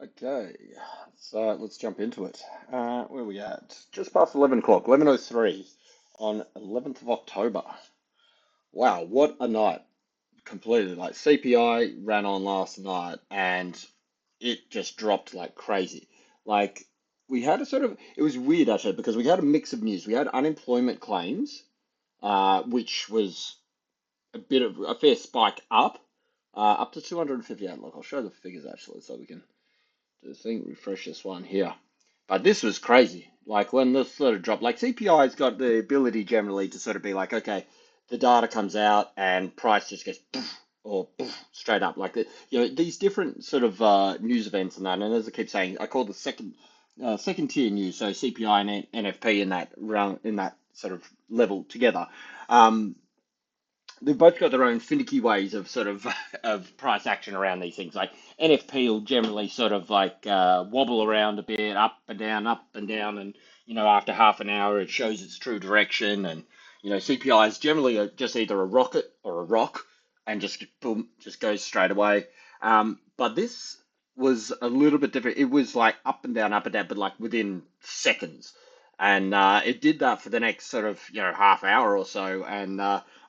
Okay, so let's jump into it. Where are we at? Just past 11 o'clock, 11:03 on 11th of October. Wow, what a night. Completely. Like CPI ran on last night and it just dropped like crazy. Like we had a sort of, it was weird actually because we had a mix of news. We had unemployment claims, which was a bit of a fair spike up to 258. Look, I'll show the figures actually so we can do the thing, refresh this one here. But this was crazy. Like when this sort of dropped, like CPI's got the ability generally to sort of be like, okay, the data comes out and price just goes poof, or poof, straight up. Like these different sort of news events and that. And as I keep saying, I call the second tier news, so CPI and NFP in that round in that sort of level together. Um, they've both got their own finicky ways of sort of of price action around these things. Like NFP will generally sort of like wobble around a bit, up and down, and after half an hour it shows its true direction. And CPI is generally just either a rocket or a rock, and just boom, just goes straight away. But this was a little bit different. It was like up and down, but like within seconds. And it did that for the next sort of half hour or so, and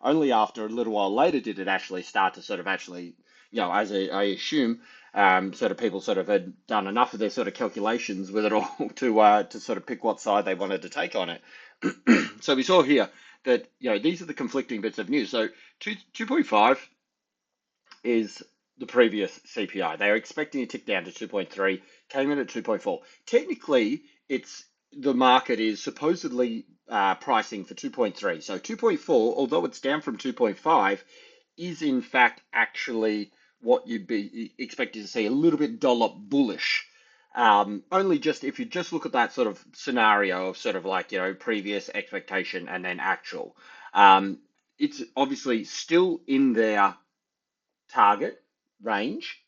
only after a little while later did it actually start to sort of actually, as I assume, sort of people sort of had done enough of their sort of calculations with it all to sort of pick what side they wanted to take on it. So we saw here that these are the conflicting bits of news. So 2.5 is the previous CPI. They were expecting to tick down to 2.3, came in at 2.4. Technically, it's the market is supposedly pricing for 2.3. So 2.4, although it's down from 2.5, is in fact actually what you'd be expected to see a little bit dollar bullish. Only just if you just look at that sort of scenario of sort of like, previous expectation and then actual. It's obviously still in their target range.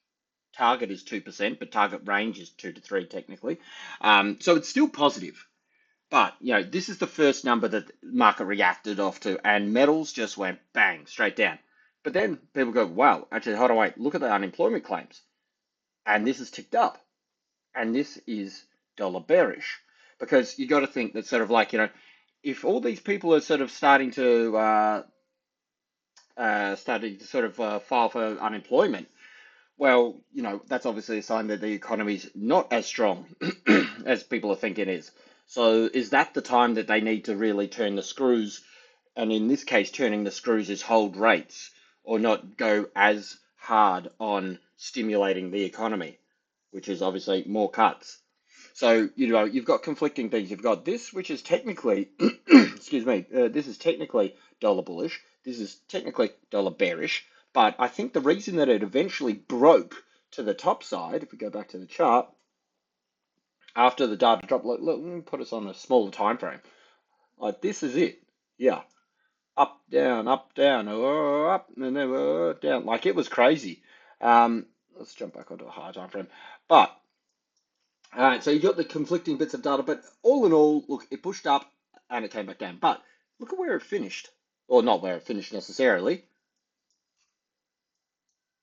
Target is 2%, but target range is 2 to 3 technically. So it's still positive. But, this is the first number that the market reacted off to, and metals just went bang, straight down. But then people go, wow, actually, hold on, wait, look at the unemployment claims. And this is ticked up. And this is dollar bearish. Because you got to think that sort of like, if all these people are sort of starting to sort of file for unemployment, well, that's obviously a sign that the economy's not as strong as people are thinking it is. So is that the time that they need to really turn the screws? And in this case, turning the screws is hold rates or not go as hard on stimulating the economy, which is obviously more cuts. So, you've got conflicting things. You've got this, which is technically, excuse me, this is technically dollar bullish. This is technically dollar bearish. But I think the reason that it eventually broke to the top side, if we go back to the chart, after the data dropped, let me put us on a smaller time frame. Like this is it. Yeah. Up, down, up, and then down. Like it was crazy. Let's jump back onto a higher time frame. But so you got the conflicting bits of data, but all in all, look, it pushed up and it came back down. But look at where it finished, or not where it finished necessarily,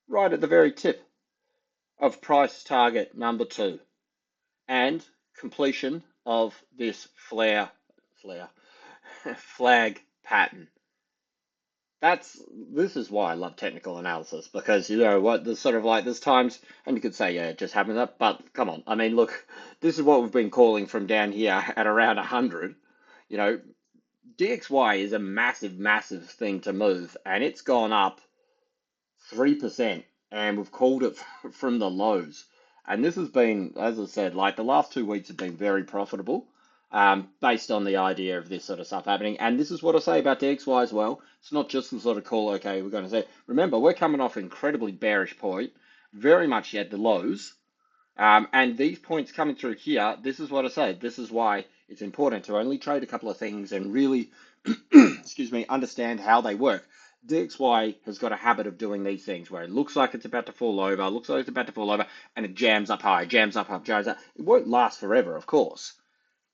right at the very tip of price target number 2 and completion of this flare, flag pattern. This is why I love technical analysis because you know what there's sort of like there's times and you could say yeah it just happened that but come on I mean look this is what we've been calling from down here at around 100. you know DXY is a massive thing to move and it's gone up 3% and we've called it from the lows. And this has been, as I said, like the last 2 weeks have been very profitable based on the idea of this sort of stuff happening. And this is what I say about DXY as well. It's not just the sort of call, okay, we're going to say, remember, we're coming off an incredibly bearish point, very much at the lows. And these points coming through here, this is what I say. This is why it's important to only trade a couple of things and really, excuse me, understand how they work. DXY has got a habit of doing these things where it looks like it's about to fall over, looks like it's about to fall over, and it jams up high, jams up, jams up. It won't last forever, of course,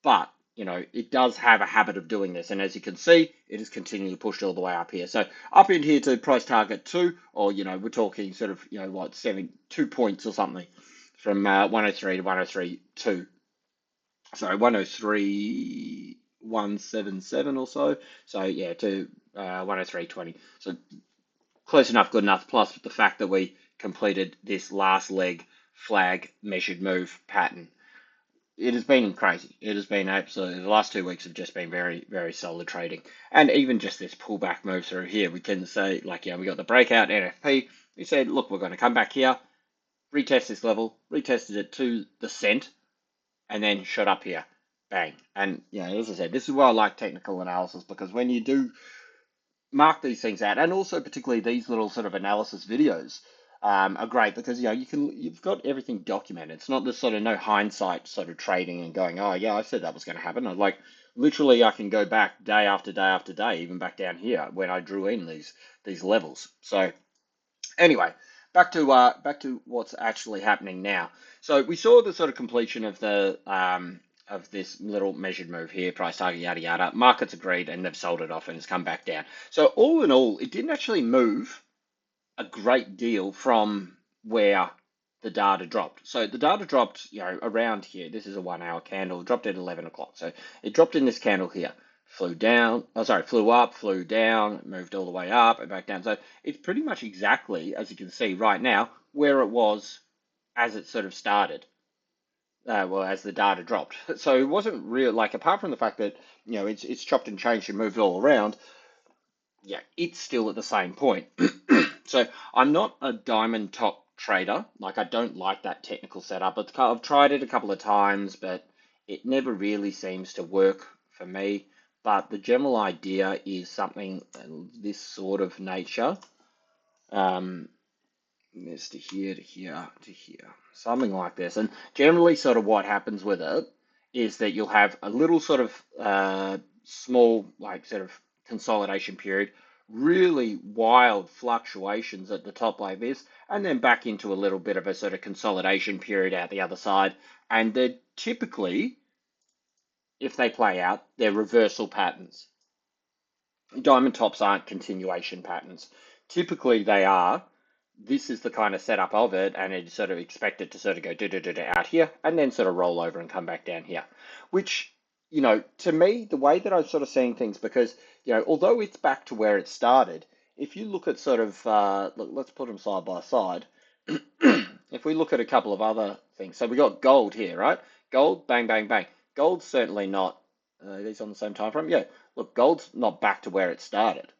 but it does have a habit of doing this. And as you can see, it is continually pushed all the way up here. So up in here to price target 2, or we're talking sort of 2 points or something. from 103 to 103.2. So 103.177 or so. So yeah, to 103.20. So close enough, good enough. Plus the fact that we completed this last leg flag measured move pattern. It has been crazy. It has been absolutely, the last 2 weeks have just been very, very solid trading. And even just this pullback move through here, we can say, like, yeah, we got the breakout NFP. We said, look, we're going to come back here, retest this level, retested it to the cent, and then shot up here. Bang. And, yeah, as I said, this is why I like technical analysis, because when you do mark these things out, and also particularly these little sort of analysis videos are great because you've got everything documented. It's not this sort of no hindsight sort of trading and going, oh yeah, I said that was going to happen. Like literally, I can go back day after day after day, even back down here when I drew in these levels. So anyway, back to what's actually happening now. So we saw the sort of completion of the of this little measured move here, price target, yada yada. Markets agreed and they've sold it off and it's come back down. So all in all, it didn't actually move a great deal from where the data dropped. So the data dropped, around here. This is a 1 hour candle. It dropped at 11 o'clock. So it dropped in this candle here. Flew down. Oh, sorry, flew up, flew down, moved all the way up and back down. So it's pretty much exactly, as you can see right now, where it was as it sort of started. Well, as the data dropped. So it wasn't real, like, apart from the fact that, it's chopped and changed and moved all around, yeah, it's still at the same point. So I'm not a diamond top trader. Like I don't like that technical setup. I've tried it a couple of times, but it never really seems to work for me. But the general idea is something this sort of nature. Um, this to here, to here, to here, something like this. And generally, sort of what happens with it is that you'll have a little sort of small, like sort of consolidation period, really wild fluctuations at the top like this, and then back into a little bit of a sort of consolidation period out the other side. And they're typically, if they play out, they're reversal patterns. Diamond tops aren't continuation patterns. Typically, they are. This is the kind of setup of it, and it's sort of expected to sort of go out here and then sort of roll over and come back down here. Which, to me, the way that I'm sort of seeing things, because, although it's back to where it started, if you look at sort of, look, let's put them side by side. If we look at a couple of other things, so we got gold here, right? Gold, bang, bang, bang. Gold's certainly not, these on the same time frame? Yeah, look, gold's not back to where it started.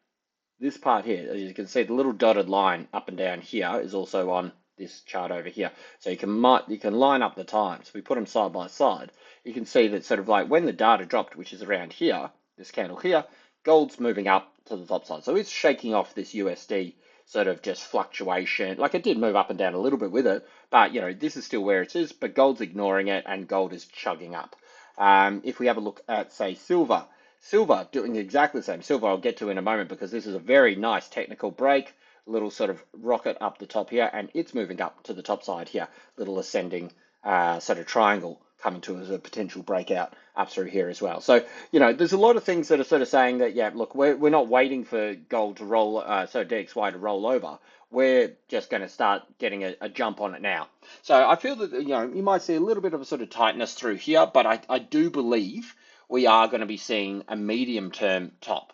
This part here, as you can see, the little dotted line up and down here is also on this chart over here. So you can line up the times. If we put them side by side, you can see that sort of like when the data dropped, which is around here, this candle here, gold's moving up to the top side. So it's shaking off this USD sort of just fluctuation. Like it did move up and down a little bit with it, but this is still where it is, but gold's ignoring it and gold is chugging up. If we have a look at, say, silver, Silver doing exactly the same. Silver I'll get to in a moment because this is a very nice technical break. Little sort of rocket up the top here, and it's moving up to the top side here. Little ascending sort of triangle coming to as a potential breakout up through here as well. So, there's a lot of things that are sort of saying that, yeah, look, we're not waiting for gold to roll, so DXY to roll over. We're just going to start getting a jump on it now. So I feel that, you might see a little bit of a sort of tightness through here, but I do believe we are going to be seeing a medium-term top.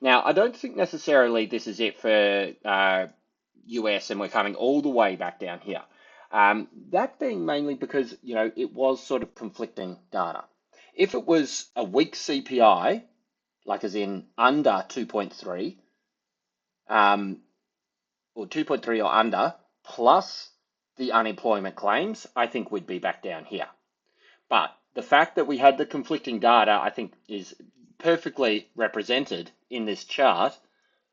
Now, I don't think necessarily this is it for US and we're coming all the way back down here. That being mainly because, it was sort of conflicting data. If it was a weak CPI, like as in under 2.3, or 2.3 or under, plus the unemployment claims, I think we'd be back down here. But the fact that we had the conflicting data, I think, is perfectly represented in this chart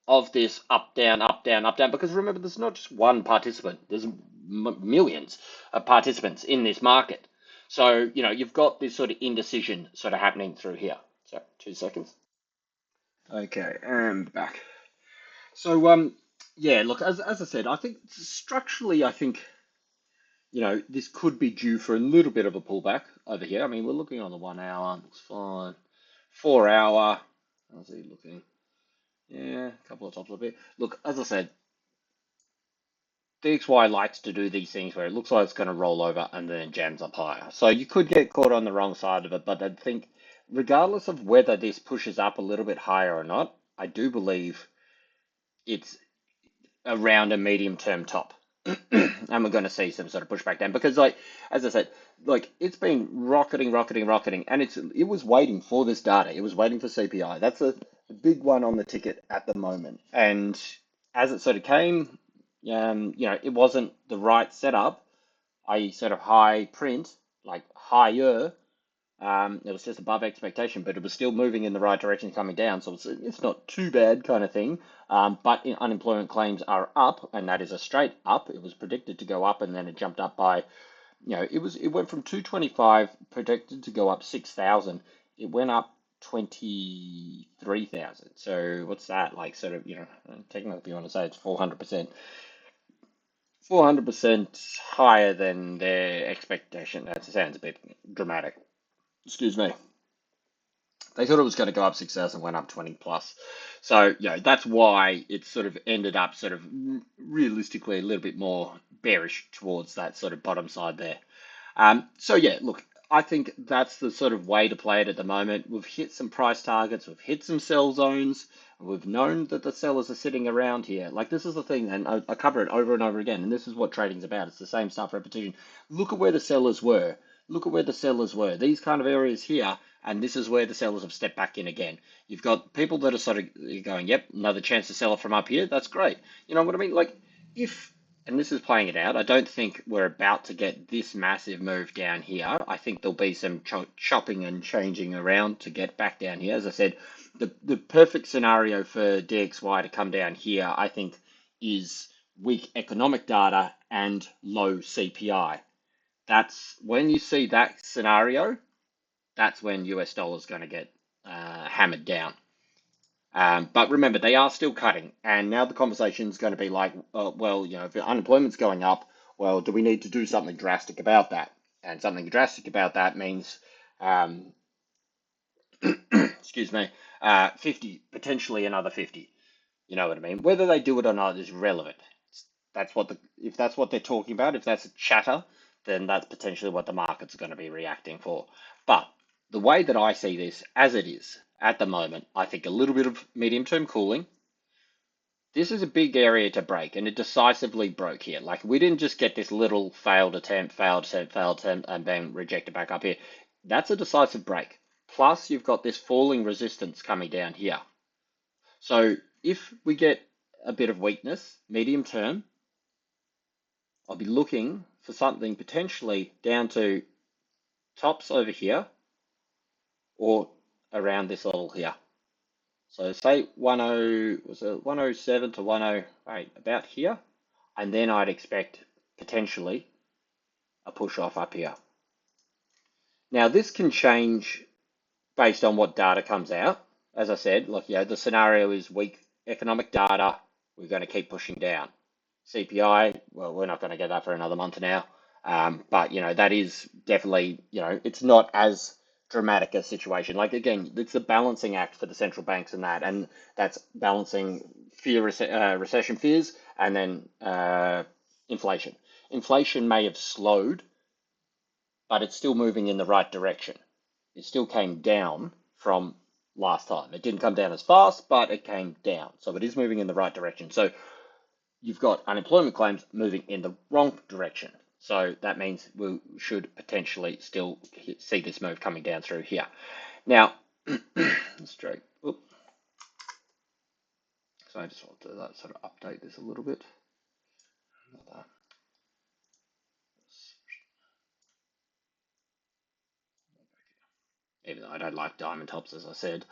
of this up, down, up, down, up, down. Because remember, there's not just one participant. There's millions of participants in this market. So, you've got this sort of indecision sort of happening through here. So, 2 seconds. Okay, and back. So, yeah, look, as I said, I think structurally, I think this could be due for a little bit of a pullback over here. I mean, we're looking on the 1 hour, looks fine. 4 hour, how's he looking? Yeah, a couple of tops a bit. Look, as I said, DXY likes to do these things where it looks like it's going to roll over and then jams up higher. So you could get caught on the wrong side of it, but I think regardless of whether this pushes up a little bit higher or not, I do believe it's around a medium term top. And we're going to see some sort of pushback down because, like, as I said, like it's been rocketing, and it was waiting for this data. It was waiting for CPI. That's a big one on the ticket at the moment. And as it sort of came, it wasn't the right setup, i.e., sort of high print, like higher. It was just above expectation, but it was still moving in the right direction, coming down. So it's not too bad, kind of thing. But unemployment claims are up, and that is a straight up. It was predicted to go up, and then it jumped up by, it went from 225 predicted to go up 6,000. It went up 23,000. So what's that like? Sort of, technically, you want to say it's 400% higher than their expectation. That sounds a bit dramatic. Excuse me. They thought it was going to go up 6,000, went up 20 plus. So, that's why it sort of ended up sort of realistically a little bit more bearish towards that sort of bottom side there. So yeah, look, I think that's the sort of way to play it at the moment. We've hit some price targets, we've hit some sell zones, we've known that the sellers are sitting around here. Like this is the thing, and I cover it over and over again, and this is what trading's about. It's the same stuff, repetition. Look at where the sellers were. Look at where the sellers were. These kind of areas here, and this is where the sellers have stepped back in again. You've got people that are sort of going, yep, another chance to sell it from up here. That's great. You know what I mean? Like if and this is playing it out. I don't think we're about to get this massive move down here. I think there'll be some chopping and changing around to get back down here. As I said, the perfect scenario for DXY to come down here, I think, is weak economic data and low CPI. That's when you see that scenario, that's when US dollar is going to get hammered down. But remember, they are still cutting, and now the conversation is going to be like, well, if unemployment's going up, well, do we need to do something drastic about that? And something drastic about that means, um, excuse me, 50, potentially another 50. You know what I mean? Whether they do it or not is relevant. If that's what they're talking about, if that's a chatter, then that's potentially what the market's going to be reacting for. But the way that I see this as it is at the moment, I think a little bit of medium term cooling. This is a big area to break, and it decisively broke here. Like we didn't just get this little failed attempt, and then rejected back up here. That's a decisive break. Plus, you've got this falling resistance coming down here. So if we get a bit of weakness, medium term, I'll be looking for something potentially down to tops over here or around this level here. So say 10 was it 107 to 108 about here, and then I'd expect potentially a push off up here. Now this can change based on what data comes out. As I said, like the scenario is weak economic data. We're going to keep pushing down. CPI, well, we're not going to get that for another month now. But that is definitely, it's not as dramatic a situation. Like again, it's a balancing act for the central banks and that's balancing recession fears, and then inflation. Inflation may have slowed, but it's still moving in the right direction. It still came down from last time. It didn't come down as fast, but it came down. So it is moving in the right direction. So you've got unemployment claims moving in the wrong direction. So that means we should potentially still see this move coming down through here. Now, let's try. So I just want to sort of update this a little bit. Even though I don't like diamond tops, as I said,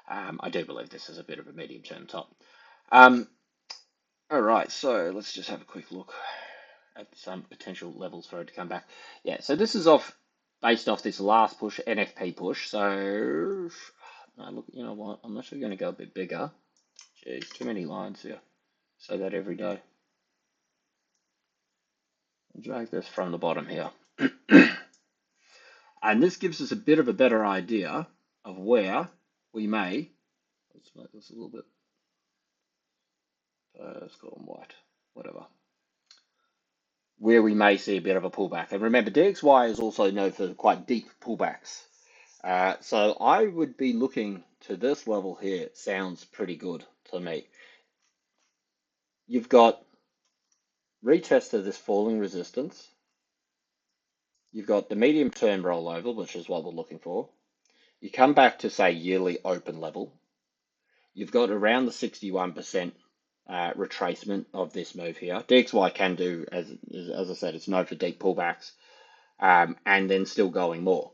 I do believe this is a bit of a medium-term top. All right, so let's just have a quick look at some potential levels for it to come back. Yeah, so this is based off this last push, NFP push. So, look, you know what? I'm actually going to go a bit bigger. Jeez, too many lines here. Say that every day. Drag this from the bottom here. And this gives us a bit of a better idea of where we may, let's make this a little bit, let's call them white, whatever. where we may see a bit of a pullback. And remember, DXY is also known for quite deep pullbacks. So I would be looking to this level here. It sounds pretty good to me. You've got retest of this falling resistance. You've got the medium term rollover, which is what we're looking for. You come back to, say, yearly open level. You've got around the 61% retracement of this move here. DXY can do, as I said, it's known for deep pullbacks, and then still going more.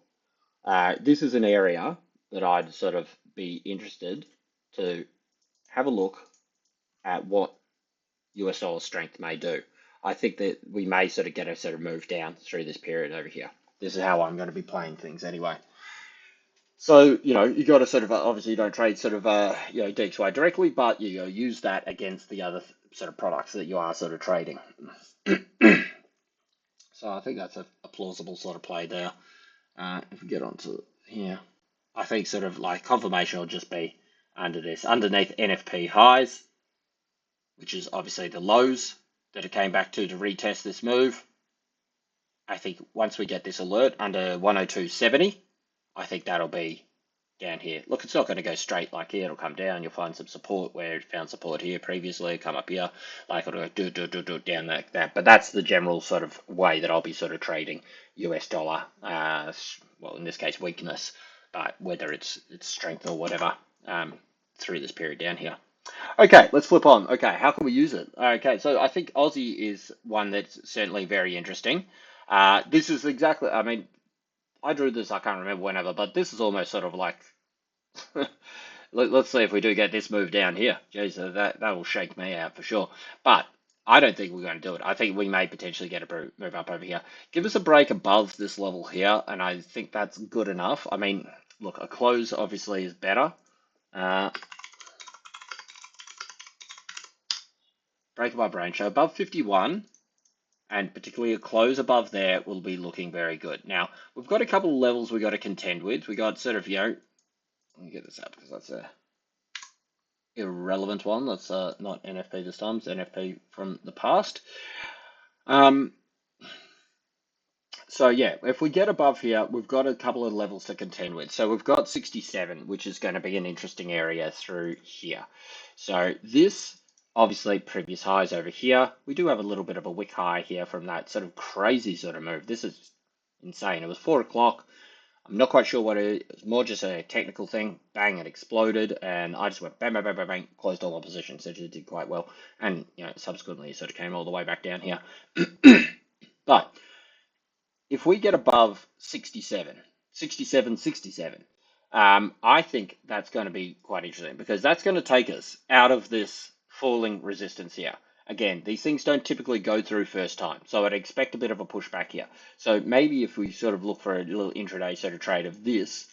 This is an area that I'd sort of be interested to have a look at what US dollar strength may do. I think that we may sort of get a sort of move down through this period over here. This is how I'm going to be playing things anyway. So, you got to sort of, obviously you don't trade sort of, DXY directly, but you use that against the other sort of products that you are sort of trading. So I think that's a plausible sort of play there. If we get onto here, I think sort of like confirmation will just be underneath NFP highs, which is obviously the lows that it came back to retest this move. I think once we get this alert under 102.70, I think that'll be down here. Look, it's not going to go straight like here. It'll come down. You'll find some support where it found support here previously. Come up here, like it'll do down like that. But that's the general sort of way that I'll be sort of trading US dollar. Well, in this case, weakness, but whether it's strength or whatever through this period down here. Okay, let's flip on. Okay, how can we use it? Okay, so I think Aussie is one that's certainly very interesting. This is exactly, I mean, I drew this, I can't remember whenever, but this is almost sort of like, let's see if we do get this move down here. Jeez, that will shake me out for sure. But I don't think we're going to do it. I think we may potentially get a move up over here. Give us a break above this level here, and I think that's good enough. I mean, look, a close obviously is better. Break above range. So above 51, and particularly a close above there will be looking very good. Now, we've got a couple of levels we've got to contend with. We got sort of, let me get this out because that's a irrelevant one. That's not NFP this time, it's NFP from the past. So yeah, if we get above here, we've got a couple of levels to contend with. So we've got 67, which is going to be an interesting area through here. So this, obviously, previous highs over here. We do have a little bit of a wick high here from that sort of crazy sort of move. This is insane. It was 4 o'clock. I'm not quite sure what it is. More just a technical thing. Bang, it exploded, and I just went bang, bang, bang, bang, bang, closed all my positions. So it did quite well. And, subsequently, it sort of came all the way back down here. But if we get above 67, I think that's going to be quite interesting because that's going to take us out of this falling resistance here. Again, these things don't typically go through first time, so I'd expect a bit of a pushback here. So maybe if we sort of look for a little intraday sort of trade of this,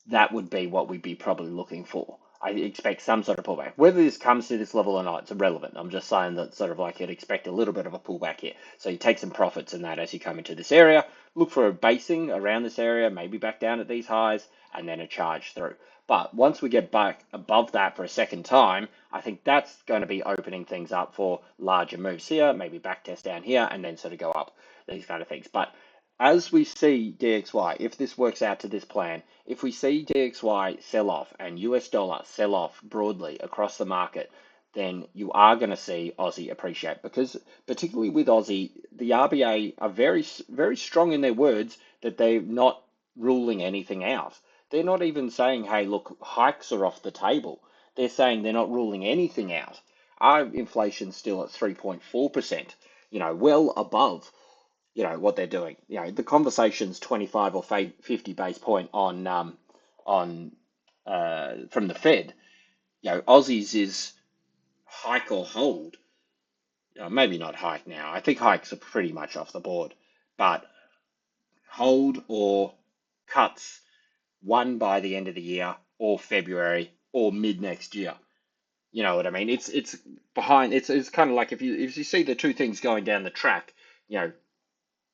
that would be what we'd be probably looking for. I expect some sort of pullback. Whether this comes to this level or not, it's irrelevant. I'm just saying that sort of like you'd expect a little bit of a pullback here. So you take some profits in that as you come into this area. Look for a basing around this area, maybe back down at these highs, and then a charge through. But once we get back above that for a second time, I think that's going to be opening things up for larger moves here, maybe back test down here, and then sort of go up, these kind of things. But as we see DXY, if this works out to this plan, if we see DXY sell off and US dollar sell off broadly across the market, then you are going to see Aussie appreciate because particularly with Aussie, the RBA are very, very strong in their words that they're not ruling anything out. They're not even saying, hey, look, hikes are off the table. They're saying they're not ruling anything out. Our inflation's still at 3.4%, well above what they're doing. The conversation's 25 or 50 base point on from the Fed. Aussies is hike or hold. Maybe not hike now. I think hikes are pretty much off the board, but hold or cuts, one by the end of the year or February or mid next year. You know what I mean? It's behind. It's kind of like if you see the two things going down the track,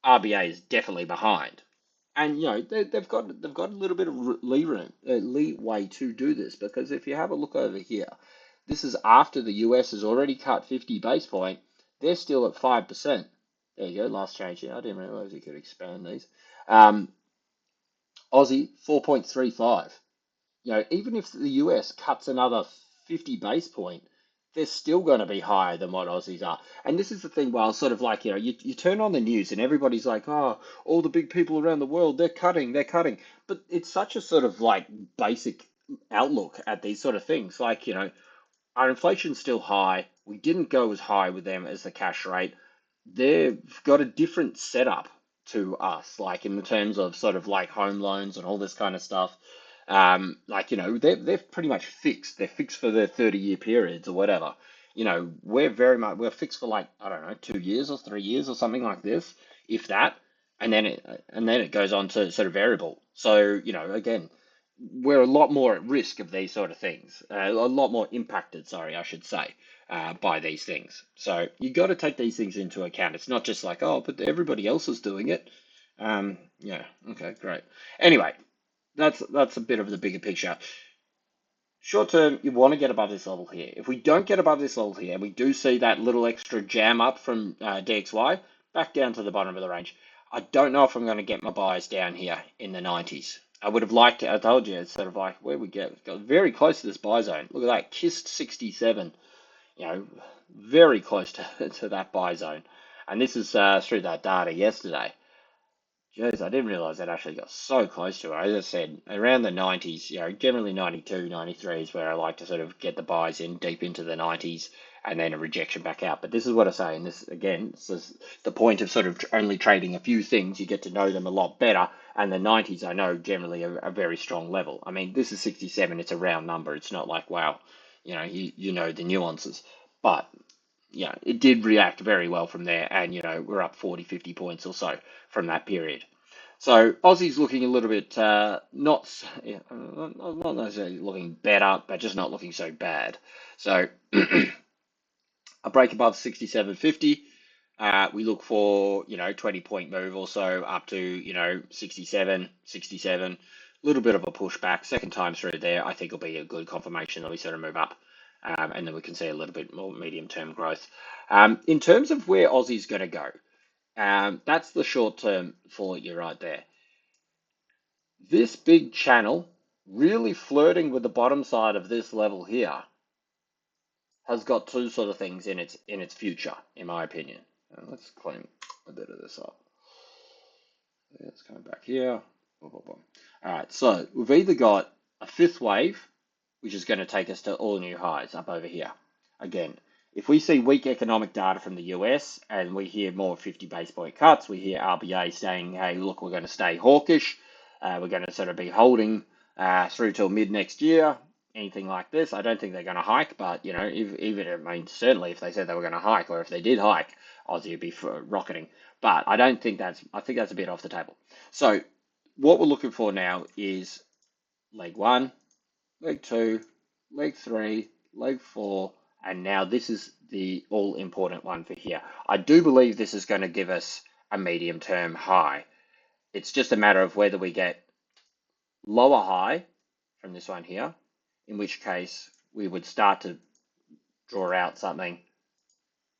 RBA is definitely behind, and they've got a little bit of leeway to do this because if you have a look over here, this is after the US has already cut 50 base point. They're still at 5%. There you go, last change here. I didn't realize you could expand these. Um, Aussie 4.35. Even if the US cuts another 50 base point, they're still going to be higher than what Aussies are. And this is the thing, while sort of like, you turn on the news and everybody's like, oh, all the big people around the world, they're cutting, they're cutting. But it's such a sort of like basic outlook at these sort of things. Like, our inflation's still high. We didn't go as high with them as the cash rate. They've got a different setup to us, like in the terms of sort of like home loans and all this kind of stuff. Like, they're pretty much fixed. They're fixed for their 30-year periods or whatever. We're fixed for like, I don't know, 2 years or 3 years or something like this, if that. And then it goes on to sort of variable. So, again, we're a lot more at risk of these sort of things, a lot more impacted, sorry, I should say, by these things. So you got to take these things into account. It's not just like, oh, but everybody else is doing it. Yeah, okay, great. Anyway, that's a bit of the bigger picture. Short term, you want to get above this level here. If we don't get above this level here, and we do see that little extra jam up from DXY, back down to the bottom of the range. I don't know if I'm going to get my buys down here in the 90s. I would have liked it. I told you, it's sort of like where we get, got very close to this buy zone. Look at that, kissed 67, very close to that buy zone. And this is through that data yesterday. Jeez, I didn't realize that actually got so close to it. As I said, around the 90s, generally 92, 93 is where I like to sort of get the buys in deep into the 90s and then a rejection back out. But this is what I say, and this, again, this is the point of sort of only trading a few things. You get to know them a lot better, and the 90s I know generally are a very strong level. I mean, this is 67, it's a round number. It's not like, wow, you know the nuances. But yeah, it did react very well from there, and we're up 40, 50 points or so from that period. So Aussie's looking a little bit not necessarily looking better, but just not looking so bad. So a break above 67.50. We look for 20-point move or so up to 67, 67. A little bit of a pushback. Second time through there, I think will be a good confirmation that we sort of move up. And then we can see a little bit more medium-term growth. In terms of where Aussie's going to go, that's the short term for you right there. This big channel, really flirting with the bottom side of this level here, has got two sort of things in its future, in my opinion. Let's clean a bit of this up. It's coming back here. Boom, boom, boom. All right, so we've either got a fifth wave, which is going to take us to all new highs up over here. Again, if we see weak economic data from the US and we hear more 50 base point cuts, we hear RBA saying, hey, look, we're going to stay hawkish. We're going to sort of be holding through till mid next year. Anything like this, I don't think they're going to hike, but certainly if they said they were going to hike, or if they did hike, Aussie would be rocketing. But I think that's a bit off the table. So what we're looking for now is leg one, leg two, leg three, leg four, and now this is the all important one for here. I do believe this is going to give us a medium term high. It's just a matter of whether we get lower high from this one here, in which case we would start to draw out something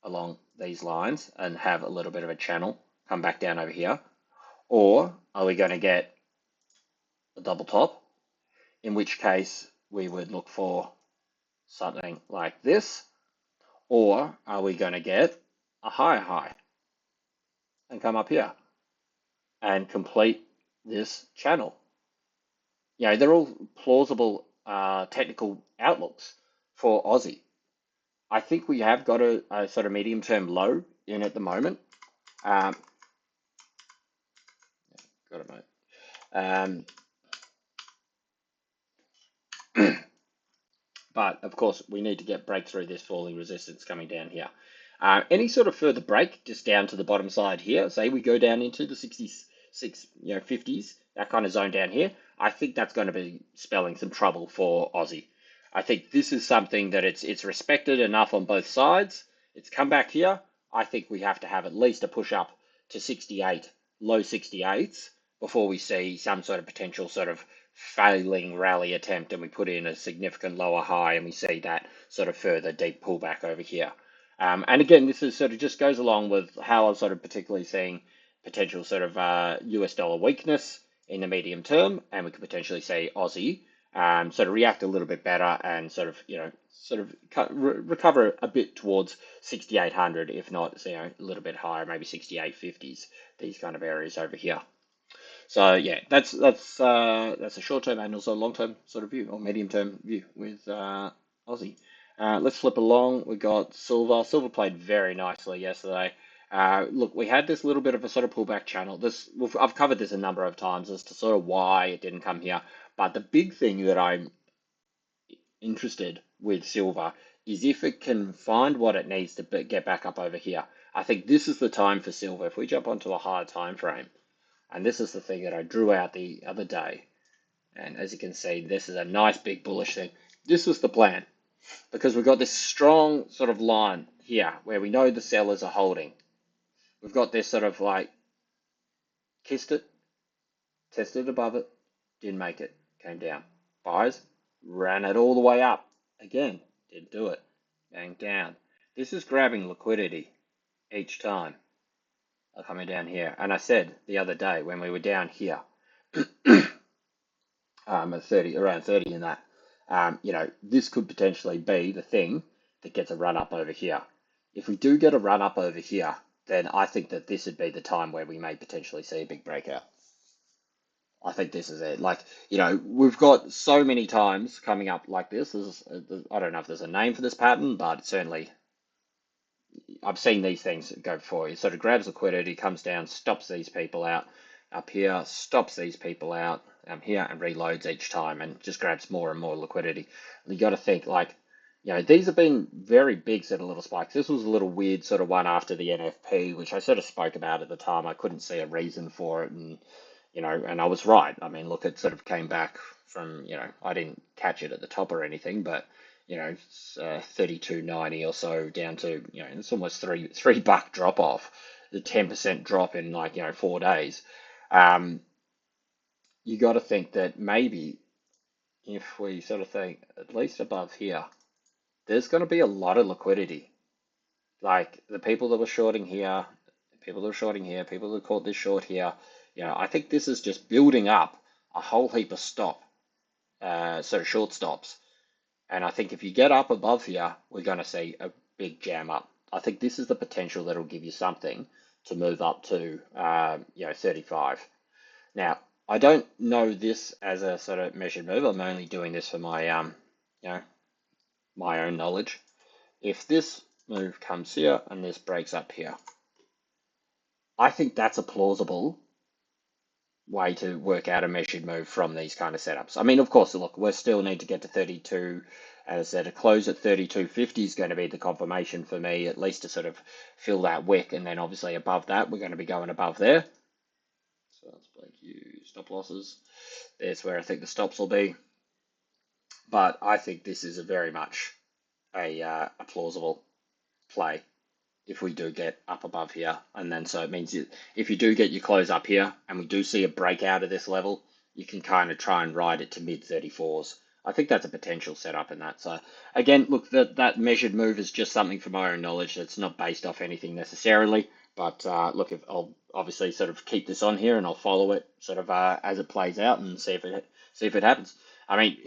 along these lines and have a little bit of a channel come back down over here. Or are we going to get a double top, in which case we would look for something like this? Or are we going to get a higher high and come up here and complete this channel? They're all plausible technical outlooks for Aussie. I think we have got a sort of medium-term low in at the moment. Got it, mate. But of course, we need to get break through this falling resistance coming down here. Any sort of further break just down to the bottom side here, say we go down into the 66, 50s, that kind of zone down here, I think that's going to be spelling some trouble for Aussie. I think this is something that it's respected enough on both sides. It's come back here. I think we have to have at least a push up to 68, low 68s, before we see some sort of potential sort of failing rally attempt and we put in a significant lower high and we see that sort of further deep pullback over here. And again, this is sort of just goes along with how I'm sort of particularly seeing potential sort of US dollar weakness in the medium term, and we could potentially see Aussie sort of react a little bit better and sort of, sort of recover a bit towards 6,800, if not, a little bit higher, maybe 68.50s, these kind of areas over here. So yeah, that's a short term and also long term sort of view or medium term view with Aussie. Let's flip along. We got silver. Silver played very nicely yesterday. Look, we had this little bit of a sort of pullback channel. I've covered this a number of times as to sort of why it didn't come here. But the big thing that I'm interested with silver is if it can find what it needs to get back up over here. I think this is the time for silver. If we jump onto a higher time frame, and this is the thing that I drew out the other day. And as you can see, this is a nice big bullish thing. This was the plan because we've got this strong sort of line here where we know the sellers are holding. We've got this sort of like kissed it, tested above it, didn't make it, came down. Buyers ran it all the way up. Again, didn't do it. Bang down. This is grabbing liquidity each time. Coming down here. And I said the other day when we were down here, at 30, around 30 in that, this could potentially be the thing that gets a run up over here. If we do get a run up over here, then I think that this would be the time where we may potentially see a big breakout. I think this is it. Like, we've got so many times coming up like this. I don't know if there's a name for this pattern, but certainly I've seen these things go before. It sort of grabs liquidity, comes down, stops these people out up here, stops these people out here, and reloads each time and just grabs more and more liquidity. You got to think like, these have been very big sort of little spikes. This was a little weird sort of one after the NFP, which I sort of spoke about at the time. I couldn't see a reason for it, and and I was right. I mean, look, it sort of came back from, I didn't catch it at the top or anything, but it's 32.90 or so down to, it's almost $3 drop off, the 10% drop in like, 4 days. Um, you got to think that maybe if we sort of think at least above here, there's going to be a lot of liquidity. Like the people that were shorting here, people that were shorting here, people that caught this short here, I think this is just building up a whole heap of short stops. And I think if you get up above here, we're going to see a big jam up. I think this is the potential that'll give you something to move up to, 35. Now, I don't know this as a sort of measured move. I'm only doing this for my, my own knowledge. If this move comes here and this breaks up here, I think that's a plausible way to work out a measured move from these kind of setups. I mean, of course, look, we still need to get to 32. As I said, a close at 32.50 is going to be the confirmation for me, at least to sort of fill that wick. And then obviously above that, we're going to be going above there. So let's blank you stop losses. There's where I think the stops will be. But I think this is a very much a plausible play if we do get up above here. And then so it means if you do get your close up here and we do see a breakout of this level, you can kind of try and ride it to mid 34s. I think that's a potential setup in that. So again, look, that measured move is just something from my own knowledge. That's not based off anything necessarily. But look, if I'll obviously sort of keep this on here and I'll follow it sort of as it plays out and see if it happens. I mean,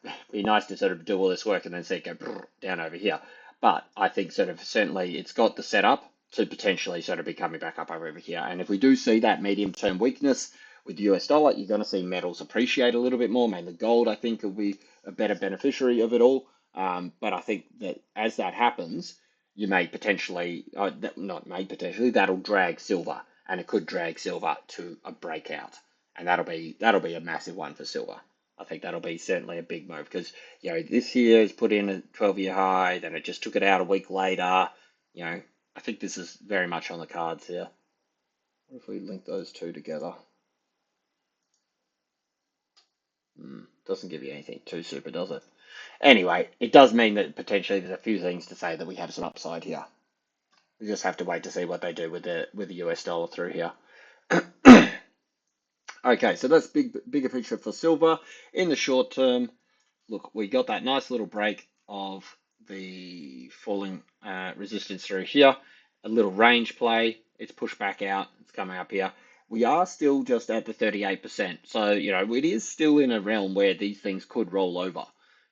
it'd be nice to sort of do all this work and then see it go down over here. But I think sort of certainly it's got the setup to potentially sort of be coming back up over here. And if we do see that medium term weakness with the US dollar, you're going to see metals appreciate a little bit more. Mainly gold, I think, will be a better beneficiary of it all. But I think that as that happens, you may potentially, not may potentially, that'll drag silver, and it could drag silver to a breakout, and that'll be a massive one for silver. I think that'll be certainly a big move because this year has put in a 12-year high, then it just took it out a week later. I think this is very much on the cards here. What if we link those two together? Doesn't give you anything too super, does it? Anyway, it does mean that potentially there's a few things to say that we have some upside here. We just have to wait to see what they do with the US dollar through here. Okay, so that's bigger picture for silver. In the short term, look, we got that nice little break of the falling resistance through here, a little range play, it's pushed back out, it's coming up here. We are still just at the 38%. So, it is still in a realm where these things could roll over.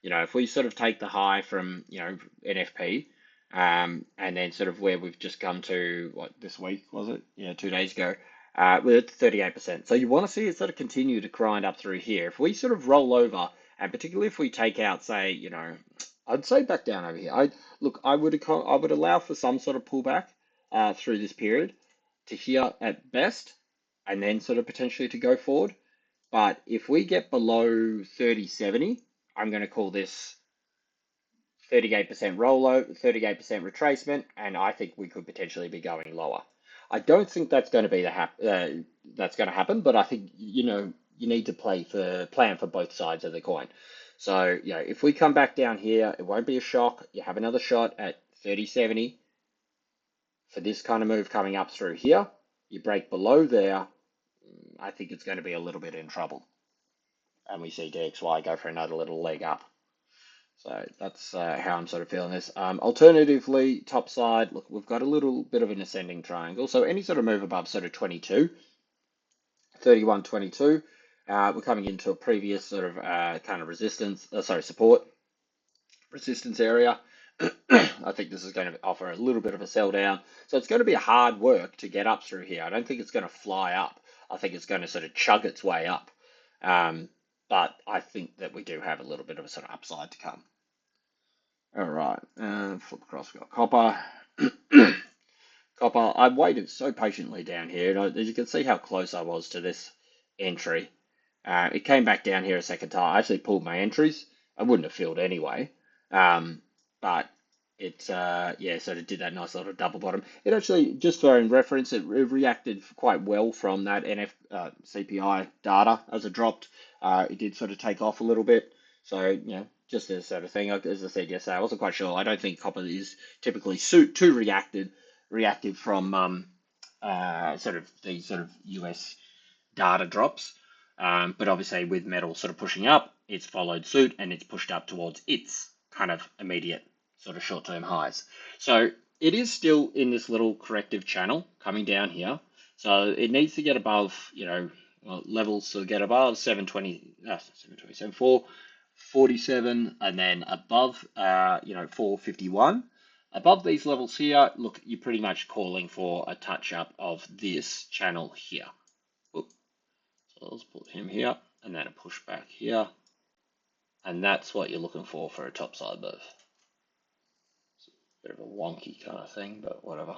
If we sort of take the high from, NFP, and then sort of where we've just come to, what, this week, was it? Yeah, 2 days ago. We're at 38%. So you want to see it sort of continue to grind up through here. If we sort of roll over, and particularly if we take out, say, I'd say back down over here. I would allow for some sort of pullback through this period to here at best, and then sort of potentially to go forward. But if we get below 30.70, I'm going to call this 38% rollover, 38% retracement, and I think we could potentially be going lower. I don't think that's going to be that's going to happen, but I think you need to plan for both sides of the coin. So if we come back down here, it won't be a shock. You have another shot at 30.70 for this kind of move coming up through here. You break below there, I think it's going to be a little bit in trouble, and we see DXY go for another little leg up. So that's how I'm sort of feeling this. Alternatively, top side, look, we've got a little bit of an ascending triangle. So any sort of move above sort of 22, 31, 22, we're coming into a previous sort of kind of support, resistance area. I think this is going to offer a little bit of a sell down. So it's going to be a hard work to get up through here. I don't think it's going to fly up. I think it's going to sort of chug its way up. But I think that we do have a little bit of a sort of upside to come. All right, flip across, we've got copper. Copper, I waited so patiently down here, and as you can see how close I was to this entry. It came back down here a second time. I actually pulled my entries. I wouldn't have filled anyway, but it, sort of did that nice little double bottom. It actually, just for in reference, it reacted quite well from that CPI data as it dropped. It did sort of take off a little bit. So, just this sort of thing. As I said yesterday, I wasn't quite sure. I don't think copper is typically too reactive from sort of these sort of US data drops. But obviously with metal sort of pushing up, it's followed suit and it's pushed up towards its kind of immediate sort of short-term highs. So it is still in this little corrective channel coming down here. So it needs to get above, levels to get above 447, and then above, 451. Above these levels here, look, you're pretty much calling for a touch up of this channel here. So let's put him here, and then a push back here. And that's what you're looking for a topside move. It's a bit of a wonky kind of thing, but whatever.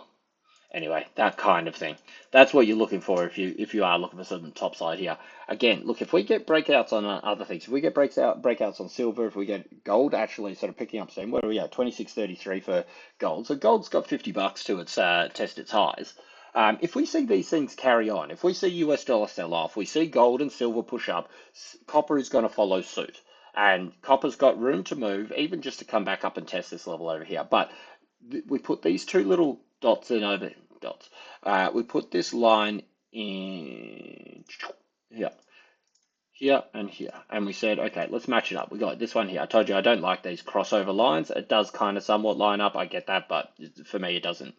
Anyway, that kind of thing. That's what you're looking for if you are looking for some topside here. Again, look, if we get breakouts on other things, if we get breakouts on silver, if we get gold actually sort of picking up steam, what are we at? 26.33 for gold. So gold's got $50 to its test its highs. If we see these things carry on, if we see US dollar sell off, we see gold and silver push up, copper is going to follow suit. And copper's got room to move, even just to come back up and test this level over here. But we put these two little dots in over dots. We put this line in here and here, and we said, okay, let's match it up. We got this one here. I told you I don't like these crossover lines. It does kind of somewhat line up. I get that, but for me, it doesn't.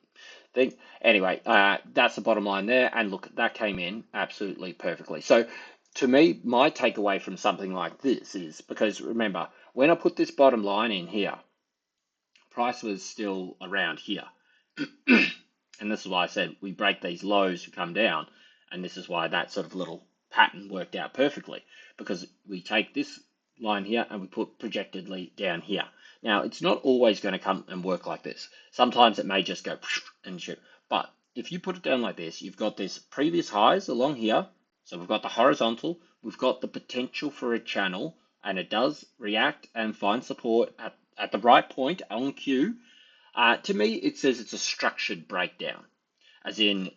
Anyway, that's the bottom line there. And look, that came in absolutely perfectly. So to me, my takeaway from something like this is, because remember, when I put this bottom line in here, price was still around here. And this is why I said we break these lows to come down. And this is why that sort of little pattern worked out perfectly, because we take this line here and we put projectedly down here. Now, it's not always going to come and work like this. Sometimes it may just go and shoot. But if you put it down like this, you've got this previous highs along here. So we've got the horizontal, we've got the potential for a channel, and it does react and find support at the right point on cue. To me, it says it's a structured breakdown, as in,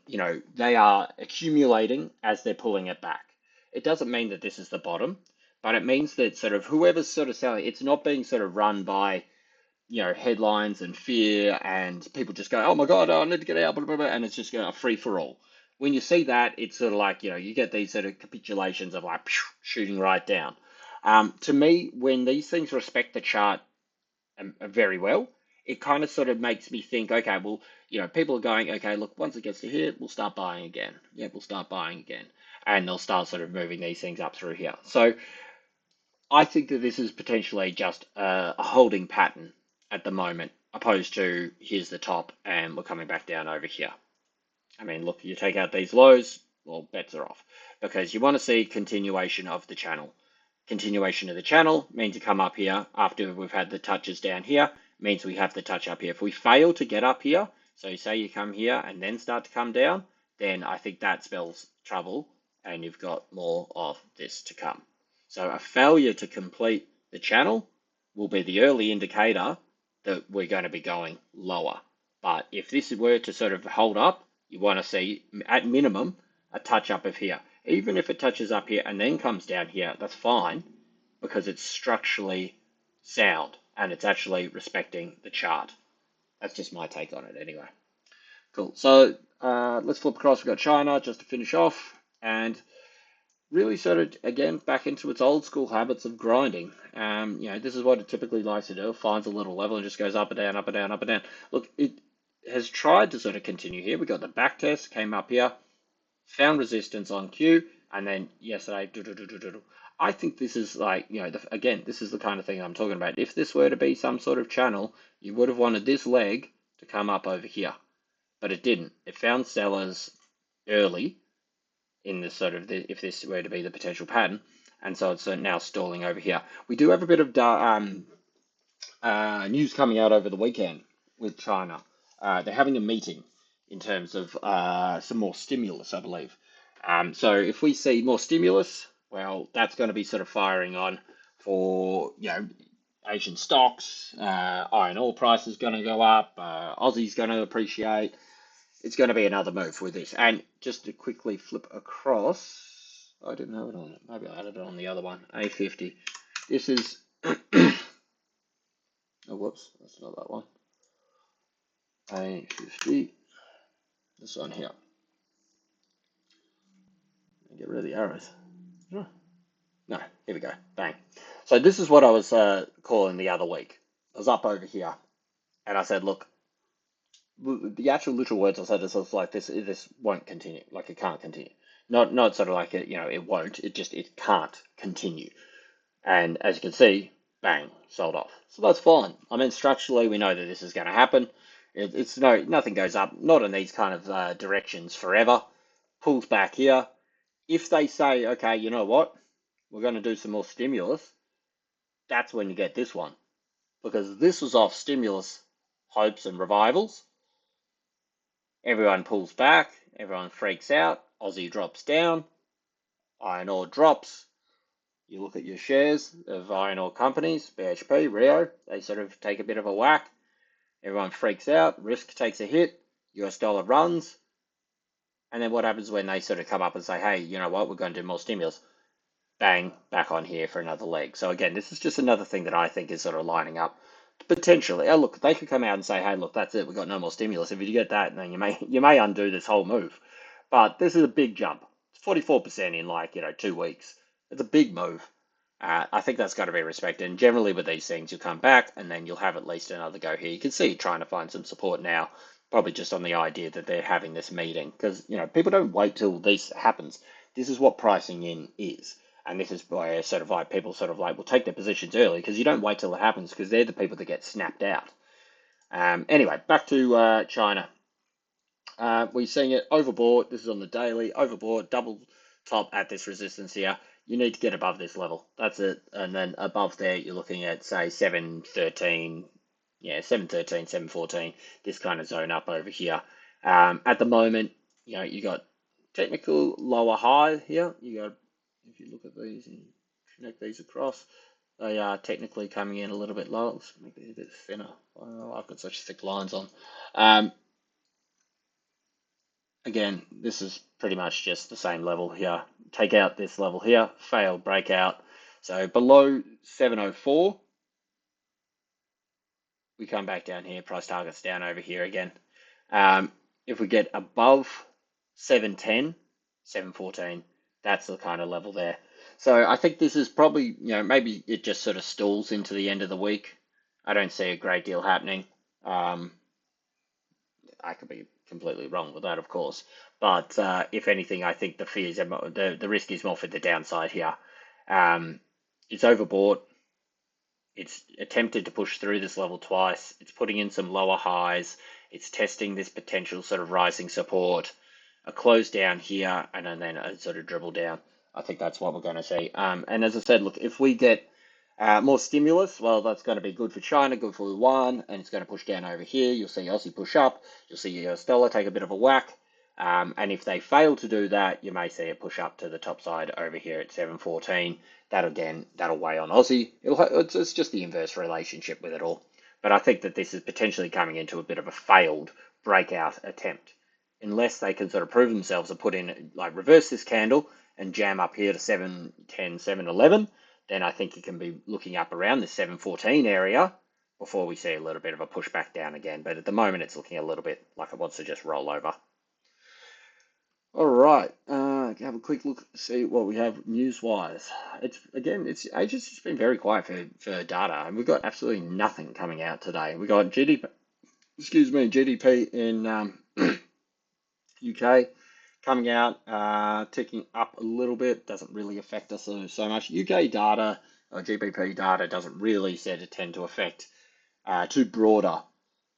they are accumulating as they're pulling it back. It doesn't mean that this is the bottom, but it means that sort of whoever's sort of selling, it's not being sort of run by, headlines and fear and people just go, oh my God, I need to get out, blah, blah, blah, and it's just a free for all. When you see that, it's sort of like, you get these sort of capitulations of like shooting right down. To me, when these things respect the chart very well, it kind of sort of makes me think, okay, well, people are going, okay, look, once it gets to here, we'll start buying again. Yeah, we'll start buying again. And they'll start sort of moving these things up through here. So I think that this is potentially just a holding pattern at the moment, opposed to here's the top and we're coming back down over here. I mean, look, you take out these lows, well, bets are off because you want to see continuation of the channel. Continuation of the channel means you come up here after we've had the touches down here, means we have the touch up here. If we fail to get up here, so say you come here and then start to come down, then I think that spells trouble and you've got more of this to come. So a failure to complete the channel will be the early indicator that we're going to be going lower. But if this were to sort of hold up, you want to see at minimum a touch up of here. Even if it touches up here and then comes down here, that's fine because it's structurally sound and it's actually respecting the chart. That's just my take on it anyway. Cool. So let's flip across. We've got China just to finish off and really sort of, again, back into its old school habits of grinding. This is what it typically likes to do. It finds a little level and just goes up and down, up and down, up and down. Look, it has tried to sort of continue here. We got the back test, came up here, found resistance on Q, and then yesterday, I think this is like, again, this is the kind of thing I'm talking about. If this were to be some sort of channel, you would have wanted this leg to come up over here, but it didn't. It found sellers early in this sort of, if this were to be the potential pattern, and so it's now stalling over here. We do have a bit of news coming out over the weekend with China. They're having a meeting in terms of some more stimulus, I believe. So if we see more stimulus, well, that's going to be sort of firing on for, Asian stocks. Iron ore price is going to go up. Aussie's going to appreciate. It's going to be another move with this. And just to quickly flip across, I didn't have it on. Maybe I added it on the other one. A50. This is. Oh, whoops, that's not that one. A50. This one here. Get rid of the arrows. No, here we go. Bang. So this is what I was calling the other week. I was up over here, and I said, look, the actual literal words I said is like this won't continue. Like it can't continue. Not sort of like it won't. It can't continue. And as you can see, bang, sold off. So that's fine. I mean, structurally, we know that this is going to happen. It's nothing goes up, not in these kind of directions forever. Pulls back here. If they say, okay, you know what, we're going to do some more stimulus, that's when you get this one. Because this was off stimulus hopes and revivals. Everyone pulls back, everyone freaks out, Aussie drops down, iron ore drops. You look at your shares of iron ore companies, BHP, Rio, they sort of take a bit of a whack. Everyone freaks out, risk takes a hit, US dollar runs. And then what happens when they sort of come up and say, hey, you know what, we're going to do more stimulus? Bang, back on here for another leg. So again, this is just another thing that I think is sort of lining up potentially. Oh, look, they could come out and say, hey, look, that's it, we've got no more stimulus. If you get that, then you may undo this whole move. But this is a big jump. It's 44% in like, 2 weeks. It's a big move. I think that's got to be respected. And generally with these things, you'll come back and then you'll have at least another go here. You can see trying to find some support now, probably just on the idea that they're having this meeting. Because, people don't wait till this happens. This is what pricing in is. And this is why sort of like people sort of like will take their positions early because you don't wait till it happens because they're the people that get snapped out. Anyway, back to China. We're seeing it overbought. This is on the daily. Overbought, double top at this resistance here. You need to get above this level. That's it. And then above there, you're looking at, say, 713. Yeah, 713, 714. This kind of zone up over here. At the moment, you got technical lower high here. You got, if you look at these and connect these across, they are technically coming in a little bit lower. Let's make it a bit thinner. Oh, I've got such thick lines on. Again, this is pretty much just the same level here. Take out this level here, failed breakout. So below 704, we come back down here, price targets down over here again. If we get above 710, 714, that's the kind of level there. So I think this is probably, maybe it just sort of stalls into the end of the week. I don't see a great deal happening. Um, I could be completely wrong with that, of course. But if anything, I think the fears are the risk is more for the downside here. Um, it's overbought. It's attempted to push through this level twice. It's putting in some lower highs. It's testing this potential sort of rising support, a close down here, and then a sort of dribble down. I think that's what we're going to see. And as I said, look, if we get more stimulus, well, that's going to be good for China, good for yuan, and it's going to push down over here. You'll see Aussie push up. You'll see US dollar take a bit of a whack. And if they fail to do that, you may see it push up to the top side over here at 714. That again, that'll weigh on Aussie. It's just the inverse relationship with it all. But I think that this is potentially coming into a bit of a failed breakout attempt. Unless they can sort of prove themselves and put in, like, reverse this candle and jam up here to 710, 711, then I think you can be looking up around the 714 area before we see a little bit of a pushback down again. But at the moment, it's looking a little bit like it wants to just roll over. All right, have a quick look, see what we have news-wise. It's ages just been very quiet for data, and we've got absolutely nothing coming out today. We got GDP in UK coming out, ticking up a little bit. Doesn't really affect us so much. UK data or GBP data doesn't really tend to affect too broader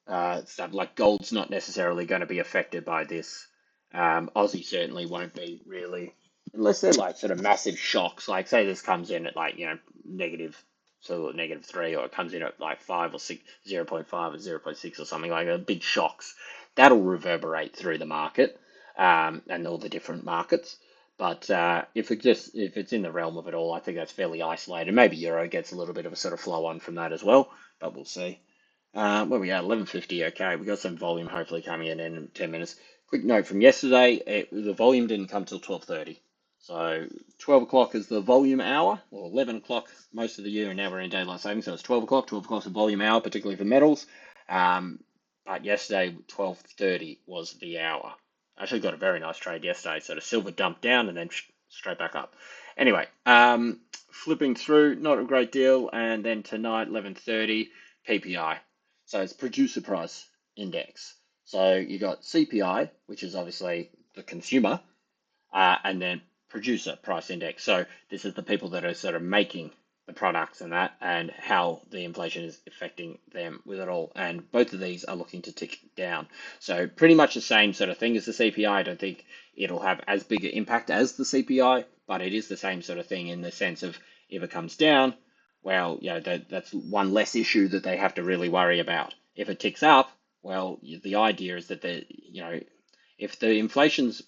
stuff. Like gold's not necessarily going to be affected by this. Aussie certainly won't be really, unless they're like sort of massive shocks. Like say this comes in at like negative, so -3, or it comes in at like 5 or 6, 0.5 or 0.6 or something like that. Big shocks that'll reverberate through the market and all the different markets. But if it's in the realm of it all, I think that's fairly isolated. Maybe Euro gets a little bit of a sort of flow on from that as well, but we'll see. Where we at? 11:50. Okay, we got some volume hopefully coming in 10 minutes. Quick note from yesterday: the volume didn't come till 12:30. So 12 o'clock is the volume hour, or 11 o'clock most of the year, and now we're in daylight savings, so it's 12 o'clock. 12 o'clock is the volume hour, particularly for metals. But yesterday, 12:30 was the hour. I actually got a very nice trade yesterday. So the silver dumped down and then straight back up. Anyway, flipping through, not a great deal, and then tonight, 11:30, PPI. So it's producer price index. So you got CPI, which is obviously the consumer, and then producer price index. So this is the people that are sort of making the products and that, and how the inflation is affecting them with it all. And both of these are looking to tick down. So pretty much the same sort of thing as the CPI. I don't think it'll have as big an impact as the CPI, but it is the same sort of thing in the sense of if it comes down, well, that's one less issue that they have to really worry about. If it ticks up, well, the idea is that if the inflation's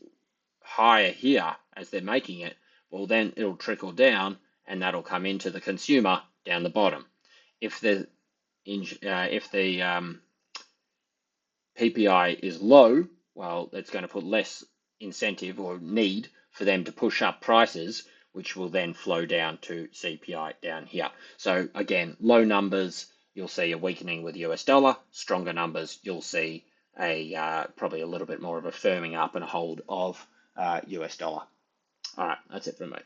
higher here as they're making it, well, then it'll trickle down and that'll come into the consumer down the bottom. If the PPI is low, well, it's going to put less incentive or need for them to push up prices, which will then flow down to CPI down here. So again, low numbers, you'll see a weakening with US dollar. Stronger numbers, you'll see probably a little bit more of a firming up and hold of US dollar. All right, that's it from me.